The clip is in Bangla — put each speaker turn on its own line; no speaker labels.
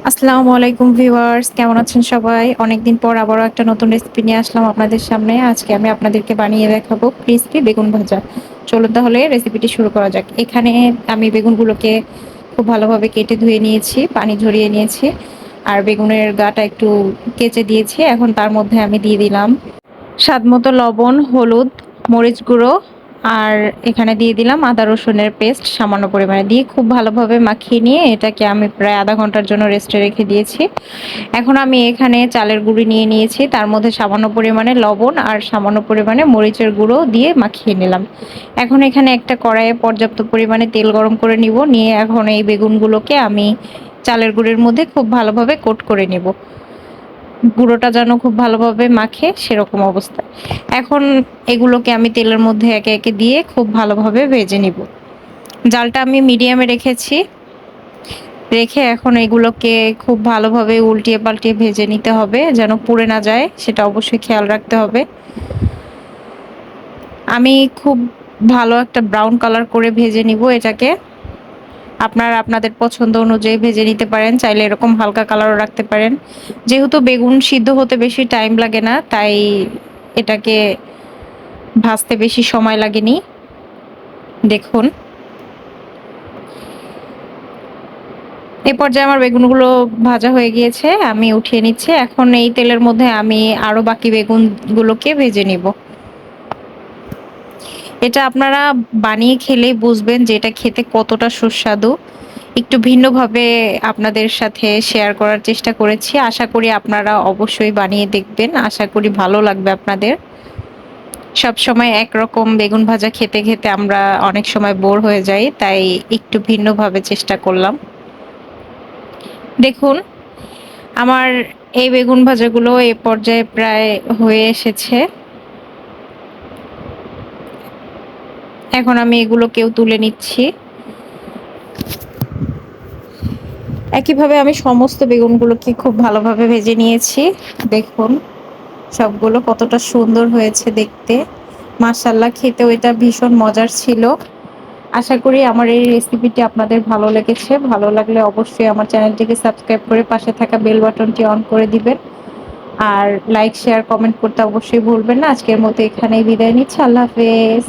আসসালামু আলাইকুম ভিউয়ার্স, কেমন আছেন সবাই? অনেকদিন পর আবারও একটা নতুন রেসিপি নিয়ে আসলাম আপনাদের সামনে। আজকে আমি আপনাদেরকে বানিয়ে দেখাবো ক্রিসপি বেগুন ভাজা। চলুন তাহলে রেসিপিটি শুরু করা যাক। এখানে আমি বেগুনগুলোকে খুব ভালোভাবে কেটে ধুয়ে নিয়েছি, পানি ঝরিয়ে নিয়েছি, আর বেগুনের গাটা একটু কেচে দিয়েছি। এখন তার মধ্যে আমি দিয়ে দিলাম স্বাদমতো লবণ, হলুদ, মরিচ গুঁড়ো, আর এখানে দিয়ে দিলাম আদা রসুনের পেস্ট সামান্য পরিমাণে দিয়ে খুব ভালোভাবে মাখিয়ে নিয়ে এটাকে আমি প্রায় আধা ঘন্টার জন্য রেস্টে রেখে দিয়েছি। এখন আমি এখানে চালের গুঁড়ি নিয়ে নিয়েছি, তার মধ্যে সামান্য পরিমাণে লবণ আর সামান্য পরিমাণে মরিচের গুঁড়ো দিয়ে মাখিয়ে নিলাম। এখন এখানে একটা কড়াইয়ে পর্যাপ্ত পরিমাণে তেল গরম করে নিব, নিয়ে এখন এই বেগুনগুলোকে আমি চালের গুঁড়ির মধ্যে খুব ভালোভাবে কোট করে নেব, গুঁড়োটা যেন খুব ভালোভাবে মাখে সেরকম অবস্থায়। এখন এগুলোকে আমি তেলের মধ্যে একে একে দিয়ে খুব ভালোভাবে ভেজে নিব। জালটা আমি মিডিয়ামে রেখেছি, রেখে এখন এগুলোকে খুব ভালোভাবে উল্টিয়ে পাল্টিয়ে ভেজে নিতে হবে, যেন পুড়ে না যায় সেটা অবশ্যই খেয়াল রাখতে হবে। আমি খুব ভালো একটা ব্রাউন কালার করে ভেজে নিব এটাকে। আপনারা আপনাদের পছন্দ অনুযায়ী ভেজে নিতে পারেন, চাইলে এরকম হালকা কালারও রাখতে পারেন। যেহেতু বেগুন সিদ্ধ হতে বেশি টাইম লাগে না, তাই এটাকে ভাজতে বেশি সময় লাগেনি। দেখুন, এই পর্যায়ে আমার বেগুনগুলো ভাজা হয়ে গিয়েছে, আমি উঠিয়ে নিচ্ছি। এখন এই তেলের মধ্যে আমি আরো বাকি বেগুনগুলোকে ভেজে নিব। এটা আপনারা বানিয়ে খেলেই বুঝবেন যে এটা খেতে কতটা সুস্বাদু। একটু ভিন্নভাবে আপনাদের সাথে শেয়ার করার চেষ্টা করেছি। আশা করি আপনারা অবশ্যই বানিয়ে দেখবেন, আশা করি ভালো লাগবে আপনাদের। সবসময় একরকম বেগুন ভাজা খেতে খেতে আমরা অনেক সময় বোর হয়ে যাই, তাই একটু ভিন্নভাবে চেষ্টা করলাম। দেখুন, আমার এই বেগুন ভাজাগুলো এ পর্যায়ে প্রায় হয়ে এসেছে। এখন আমি এগুলোকেও তুলে নিচ্ছি। একইভাবে আমি সমস্ত বেগুনগুলোকে খুব ভালোভাবে ভেজে নিয়েছি। দেখুন সবগুলো কতটা সুন্দর হয়েছে দেখতে। মাশাআল্লাহ, খেতেও এটা ভীষণ মজার ছিল। আশা করি আমার এই রেসিপিটি আপনাদের ভালো লেগেছে। ভালো লাগলে অবশ্যই আমার চ্যানেলটিকে সাবস্ক্রাইব করে পাশে থাকা বেল বাটনটি অন করে দিবেন। আর লাইক, শেয়ার, কমেন্ট করতে অবশ্যই ভুলবেন না। আজকের মতো এখানেই বিদায় নিচ্ছি। আল্লাহ হাফেজ।